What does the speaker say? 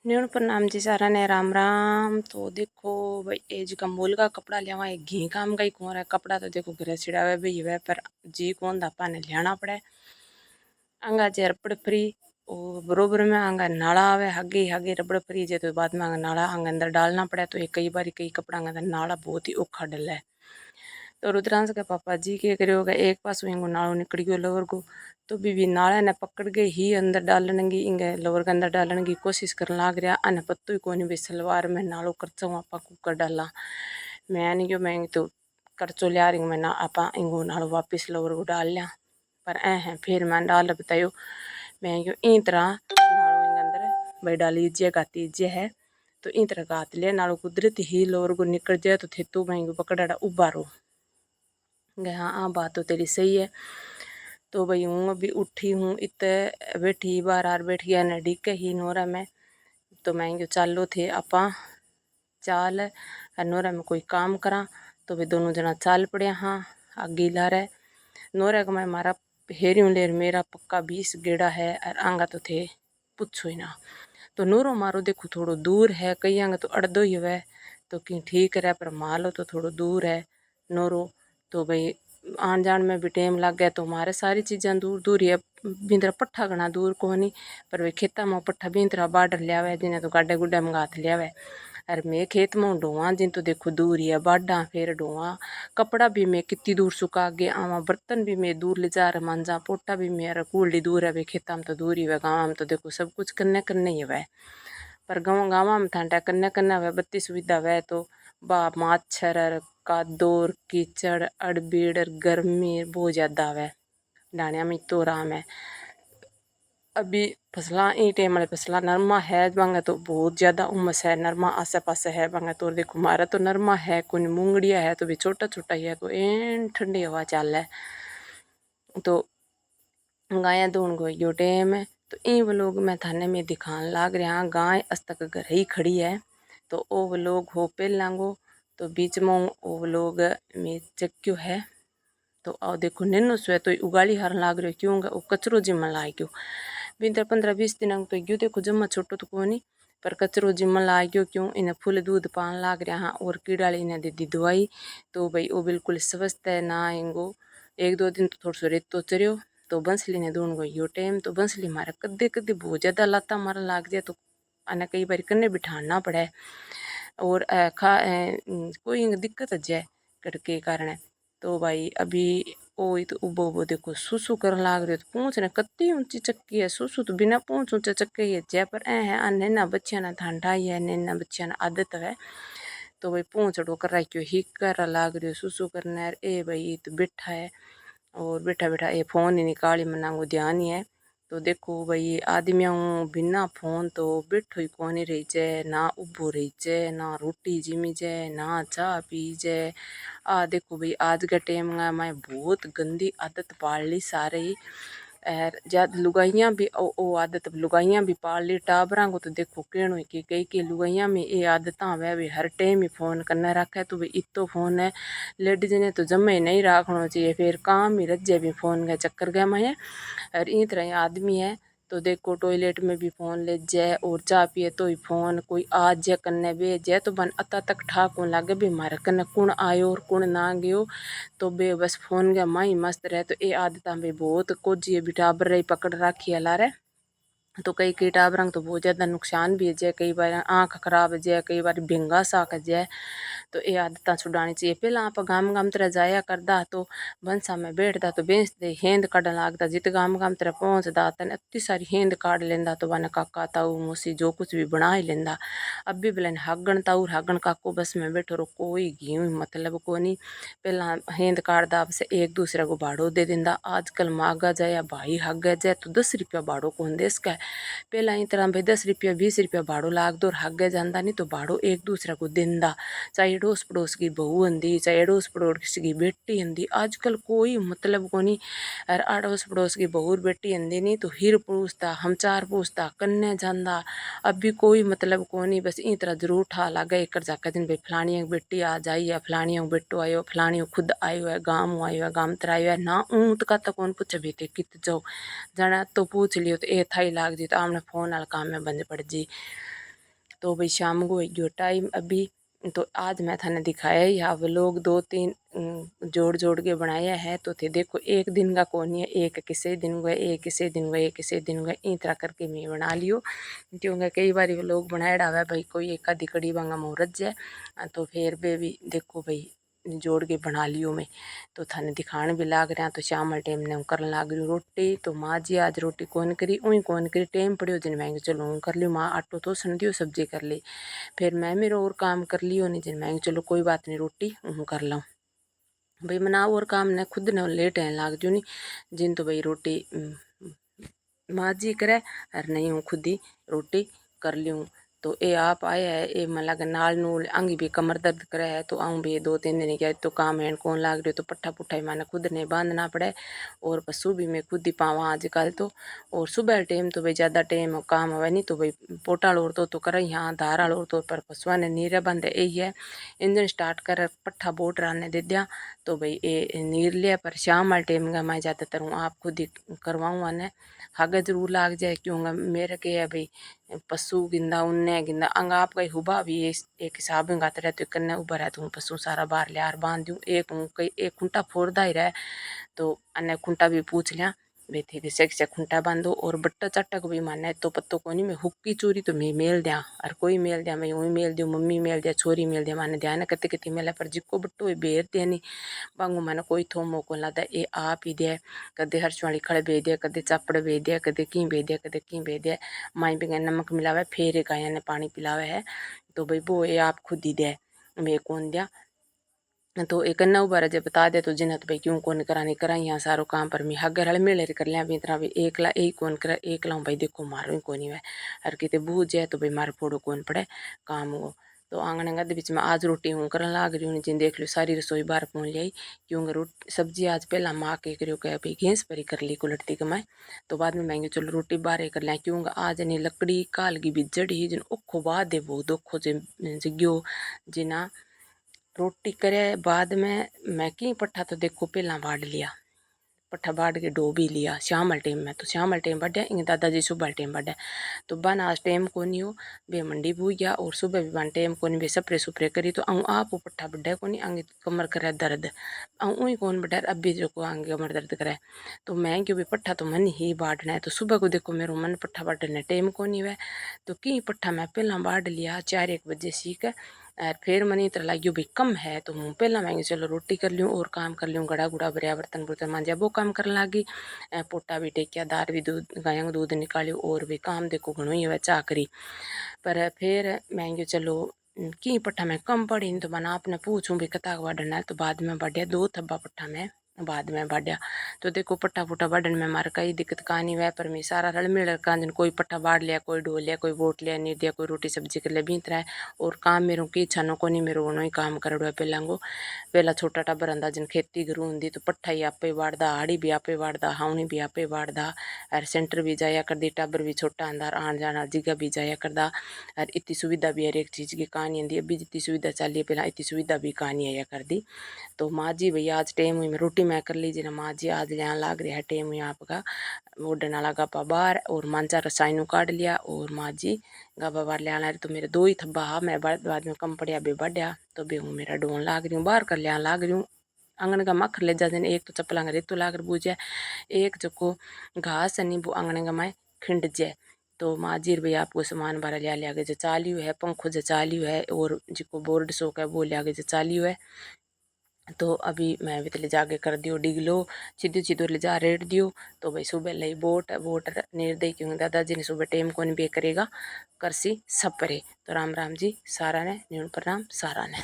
न्यून प्रणाम जी सारा ने राम राम। तो देखो भाई ए जी का मूल का कपड़ा लिया घी काम का ही कौन है कपड़ा तो देखो घर छिड़ावे भी है पर जी कौन दापा ने लियाना पड़े आंगा जे रबड़ फ्री और बरोबर में आंगा नाला आवे हगे हगे रबड़ फ्री जे तो बाद में आंगा नाला आंगा अंदर डालना पड़े तो कई बार कई कपड़ा अंदर नाला बहुत ही औखा डले। तो रुद्रांश के पापा जी के करोगे एक पास इंगो नालो निकल गयो लोवर को तो भी नाले ने पकड़ के ही अंदर डालने की इंगे लोवर के अंदर डालने की कोशिश करने लाग रहा अने पत्तो ही कोनी भी सलवार में नालो करचा आपा कुकर डाला मैं नहीं मैं तो करचो लिया रही मैं ना आपा इंगो नालो वापिस लोवर को डाल लिया पर ऐ है फिर मैं डाल बतायो मैं यो ई तरह नालो इंगे अंदर भाई डाली जे गाती जे है तो ई तरह गात लिया नालो कुदरती ही लोवर को निकल जाए तो थे तो मैं पकड़ा उबारो गए हाँ बात तो तेरी सही है। तो भाई हूँ अभी उठी हूँ इत बैठी बार आर बैठ गया न डिके ही नोरा में तो मैं जो चालो थे आपा चाल नोरा में कोई काम करा तो भाई दोनों जना चाल पड़े हाँ आगे ला रहे नोरा का मैं मारा हेरियो लेर मेरा पक्का 20 गेड़ा है और आंगा तो थे पूछो ही ना। तो नूरो मारो देखो थोड़ो दूर है कई आंगा तो अड़दो ही है तो कि ठीक रहे पर मालो तो थोड़ो दूर है नोरो तो भाई आन जान में भी टाइम लग गया तो हमारे सारी चीज़ें दूर दूर ही है बिंदरा पट्ठा घना दूर को नहीं पर वे खेता में पट्ठा बिंदरा बाडर लिया जिन्हें तो गाडे गुड्डे मंगात लिया और मैं खेत में डोवा जिन तो देखो दूर ही है बाडा फिर डोवा कपड़ा भी मैं कितनी दूर सुखा के आवा बर्तन भी मैं दूर ले जा रहा मांझा पोटा भी मेरा कूल्डी दूर है वे खेता में तो दूर ही है गाँव में तो देखो सब कुछ करने करने ही है पर गाँव में ठंडा करने करने हुआ बत्ती सुविधा है तो बा मच्छर कादोर कीचड़ अड़बीड़ गर्मी बहुत ज़्यादा है डाणिया में तो आराम है। अभी फसला ई टाइम वाले फसला नरमा है बांगे तो बहुत ज़्यादा उमस है नरमा आसे पासे है बांगे तो देखो हमारा तो नरमा है कोई मूंगड़िया है तो भी छोटा छोटा ही है तो एन ठंडी हवा चल है तो गाय दून गो यो टाइम है तो ई लोग मैं थाने में दिखाने लाग रहा गाय अज तक घर ही खड़ी है तो वो लोग हो पेलांगो तो बीच में वो लोग में चक्यो है तो आओ देखो नैनो सो तो उगाली हार लाग रही क्यों वो कचरो जिम्मा लाग गयो बिंतर 15-20 दिन तो गयो देखो जम्मा छोटो तो कोनी पर कचरो जिम्मा लाग गयो क्यों इन्हें फुल दूध पान लाग रहा और कीड़ाली इन्हें दे दी दवाई तो भाई वो बिल्कुल स्वस्थ है ना इंगो 1-2 दिन तो थोड़ा सो रेत तो चरियो तो बंसली ने दून गो यो टाइम तो बंसली मारे कदे कदे बहुत ज़्यादा लाता मारा लाग जाए तो अने कई बार कन्ने बिठाना पड़े और कोई दिक्कत जाए कटके कारण तो भाई अभी ओ तो उबो उबो देखो सुसु कर लाग रहे तो पूछ ने कत्ती ऊंची चक्की है सुसु तो बिना पूछ ऊंचा चक्की है जय पर ऐ है नैना बच्चिया ना ठंडा ही है नैना बच्चिया ना आदत है तो भाई पूछ कर रखियो ही कर लाग रही सुसु करने ए भाई तो बैठा है और बैठा बैठा ये फोन ही निकाली मना को ध्यान ही है तो देखो भाई आदमियों बिना फोन तो बैठो ही कौन ही रही जाए ना उबो रही जाए ना रोटी जिमी जाए ना चाह पी जाए आ देखो भाई आज के टाइम में मैं बहुत गंदी आदत पाल ली सारे ही और जब लुगाइयाँ भी ओ आदत लुगाइयाँ भी पाल ली टाबरा को तो देखो कहनो कि कई लुगाइयाँ में ये आदत वे भी हर टाइम ही फोन करना रखे तो भाई इतो फोन है लेडीज ने तो जमे ही नहीं रखना चाहिए फिर काम ही रजे भी फोन के चक्कर गए मैं और ई तरह आदमी है तो देखो टॉयलेट में भी फ़ोन ले जाए और चाय पिए तो ही फ़ोन कोई आ जाए कन्ने बे जाए तो बन अता तक ठाक हो लगे भी मारे कन्ने कौन आयो और कौन ना गयो तो बे बस फ़ोन के माई मस्त रहे तो ये आदत भी बहुत कोजी भी टाबर रही पकड़ रखी है लारे तो कई टाबरंग तो बहुत ज़्यादा नुकसान भी है जाए कई बार आँख खराब है जाए कई बार भिंगा साक जाए तो ये आदत छुड़ानी चाहिए। पहला आप गाम गाम तरह जाया करदा तो बंसा में बैठता तो बेंच दे हेंद काढ़न लागता जित गाम गाम तरह पहुँचता तन इतनी सारी हेंद काढ़ लेंदा तो वन काका ताऊ मूसी जो कुछ भी बना ही लेंदा अब भी बोले हागण ताऊ हागण काको बस में बैठो रो कोई घी मतलब को नहीं पहला हेंद काढ़दा से एक दूसरे को भाड़ो दे देंदा आजकल मांगा जाए या भाई हागे जाए तो 10 रुपया भाड़ो कौन देस का पहला ही तरह भाई 10 रुपया 20 रुपया भाड़ो लाग दो हागे जाता नहीं तो भाड़ो एक दूसरे को देंदा चाहे अड़ोस पड़ोस की बहू हंदी चाहे अड़ोस पड़ोस की बेटी हंदी आजकल कोई मतलब को नहीं और अड़ोस पड़ोस की बहू बेटी हंदी नहीं तो हिर पूछता हम चार पूछता कन्ने जांदा अब भी कोई मतलब को नहीं बस ई तरह जरूर ठा लागे एक जाकर दिन भाई फलानी बेटी आ जाई है फलानी बेटो आयो फलानी खुद आयो है गाम तर आयो है ना ऊँट का तो कौन पूछे भी कित जाओ जाना तो पूछ लियो तो ए थाई लाग जी तो आमने फोन वाला काम में बंद पड़ जी। तो भाई शाम को गयो टाइम अभी। तो आज मैं थाने दिखाया ही अब लोग 2-3 जोड़ जोड़ के बनाया है। तो थे देखो एक दिन का कौन है, एक किसी दिन गए, एक किसी दिन गए, किसी दिन गए, इस तरह करके मैं बना लियो। क्योंकि कई बार वो लोग बनाया डावे भाई कोई एक आधी कड़ी बांगा मुहूर्त जाए तो फिर बे भी देखो भाई जोड़ के बना लियो मैं। तो थाने दिखाने भी लाग रहा। तो शाम टाइम ने कर लाग रही रोटी। तो माँ जी आज रोटी कौन करी उई कौन करी टाइम पड़ियो जिन मैं चलो हूँ कर लियो। माँ आटो तो सन दियो सब्जी कर ली। फिर मैं मेरा और काम कर लियो नहीं जिन मैं चलो कोई बात नहीं रोटी हूँ कर लाऊँ भाई मना और काम ने खुद ने लेट है लाग जो नहीं जिन तो भाई रोटी माँ जी करे और नहीं हूँ खुद ही रोटी कर लियूँ। तो ये आप आए है ये मैं लगे नाल नूल आंगी भी कमर दर्द करे है। तो आऊँ भी 2-3 दिन क्या तो काम है कौन लाग रही तो पट्ठा पुट्ठा ही मैंने खुद ने बांधना पड़े। और पशु भी मैं खुद ही पावा आजकल तो। और सुबह टाइम तो भाई ज़्यादा टाइम काम हुआ नहीं तो भाई पोटाल और तो करे यहाँ धार और तो पर पशुआ ने नीरे बंद यही है। इंजन स्टार्ट कर पट्ठा बोट रहने दे दिया तो भाई ये नीर लिया। पर शाम वाले टाइम का मैं ज़्यादातर हूँ आप खुद ही करवाऊँ ने हागे जरूर लाग जाए क्योंकि मेरे के है भाई पशु गिंदा उन्ने गिंदा अंग आप कहीं हुबा भी एक हिसाब में गाते रहते कन्ने उबर है तो पशु सारा बाहर लियार बांध दूँ एक हूँ कई एक खुंटा फोड़दा ही रहे। तो अन्य खुंटा भी पूछ लिया वे थे से खुंटा बांधो। और बट्टा चट्टक भी माने तो पत्तो को नहीं मैं हुक्की चोरी तो मैं मेल दिया और कोई मेल दिया मैं वही मेल दूँ मम्मी मेल दिया छोरी मेल दिया माने ध्यान कते कते मेला पर जिको बट्टो बेर दिया नहीं बांगू मैंने कोई थो मोको लाता ये आप ही दे कदे हर्ष वाली खड़े भेज दिया कदे चापड़ भेज दिया कदे की भेज दिया कदे की भेज दिया। माई भी नमक मिलावे फिर एक गाय ने पानी पिलावे है। तो भाई वो ये आप खुद ही दे मैं कौन दिया। तो एक नौ बार जब बता दे तो जिन्हत भाई क्यों कौन करानी करा यहाँ सारो काम पर मैं हगर हल मिले कर लिया भी तरह भी एक ला यही कौन कर एक लाऊं भाई देखो मारो ही कोनी है हर किते बूझ जाए तो भाई मारे फोड़ो कौन पड़े काम हो। तो आंगन गद बीच में आज रोटी हूँ करन लाग रही हूँ जिन देख लो सारी रसोई बाहर पहुँच जाई क्योंकि रोटी सब्जी आज पहला माँ के करियो कह भाई गैस पर ही कर ली कुलटती कमाए। तो बाद में महंगे चलो रोटी बाहर कर लिया क्योंकि आज नहीं लकड़ी काल की बिजड़ ही जिन ओखो बाद दे वो दुखो जिग्यो जिना रोटी करे बाद में मैं की पट्ठा तो देखो पहला बाढ़ लिया पट्ठा बाढ़ के डो भी लिया शाम वाले टाइम में। तो शाम वाले टाइम बढ़िया इंगे दादाजी सुबह वाले टाइम बढ़िया। तो बन आज टाइम को नहीं हो बे मंडी भूल गया और सुबह भी बन टाइम को नहीं बे सपरे सुपरे करी। तो आऊँ आप पट्ठा बढ़िया को नहीं आगे कमर करे दर्द आऊँ ऊँ कौन बढ़िया अब भी जो को आगे कमर दर्द करे। तो मैं क्यों भी पट्ठा तो मन ही बाढ़ना है। तो सुबह को देखो मेरे मन पट्ठा बाढ़ने टाइम को नहीं हुआ। तो की पट्ठा मैं पहला बाढ़ लिया 4-1 बजे सीख और फिर मनी तरह लग्यो भी कम है तो हूँ पहला मैं चलो रोटी कर लूँ और काम कर लूँ गड़ा गुड़ा भरिया बर्तन बुर्तन मांझा वो काम करने लगी। पोटा भी टेकिया दार भी दूध गायों का दूध निकालियो और भी काम देखो घणो ही है चाह करी। पर फिर मैं चलो की पट्ठा में कम पड़ी नहीं तो मैंने आपने पूछूँ भी कता बढ़ना है। तो बाद में बढ़िया 2 थब्बा पट्ठा में बाद में बढ़िया। तो देखो पट्ठा पुट्ठा बढ़ने में हमारे कई दिक्कत कहानी वह पर मैं सारा रल मिल कांजन कोई पट्ठा बाढ़ लिया कोई ढोल लिया कोई वोट लिया नहीं दिया कोई रोटी सब्जी कर लिया बीत रहा है। और काम मेरे की इच्छा नो को नहीं मेरे वो ही काम कर पहला छोटा टब्बर आंदा जिन खेती करूँ होंगी तो पट्ठा ही आपे वाड़दा हाड़ी भी आपे वाड़दा हावनी भी आपे वाड़दा और सेंटर भी जाया कर दी टब्बर भी छोटा आंदा आन जाना जगह भी जाया करदा। और इतनी सुविधा भी हर एक चीज़ की कहानी आंदी अभी जितनी सुविधा चली है पहला इतनी सुविधा भी कहानी आया कर दी। तो माँ जी भैया आज टाइम हुई मैं रोटी मैं कर लीजिए ना माँ जी आज यहाँ लाग रहा है टाइम हुई आपका वो डना लगा पा बाहर और मांझा रसायनों काट लिया और माँ जी गाबा बार ले आना तो मेरे 2 ही थब्बा हा मैं बाद में कम पड़िया बे बढ़िया। तो बे हूँ मेरा डोन लाग रही हूँ बाहर कर लिया लाग रही हूँ आंगन का मखर ले जाते एक तो चप्पल रेतु लाकर बूझे एक जो घास है नी वो आंगन का माए खिंड जाए। तो माँ जी भैया आपको सामान बारह लिया के जो चालियो है पंखो जो चालियो है और जिको बोर्ड शोक है वो लिया के जो चालियो है। तो अभी मैं भी तले जाके कर दियो डिगलो सीधो सीधो ले जा रेट दियो। तो भाई सुबह लई बोट बोट नीर दे क्यों दादाजी ने सुबह टाइम को नहीं बे करेगा करसी सब परे। तो राम राम जी सारा ने न्यून प्रणाम सारा ने।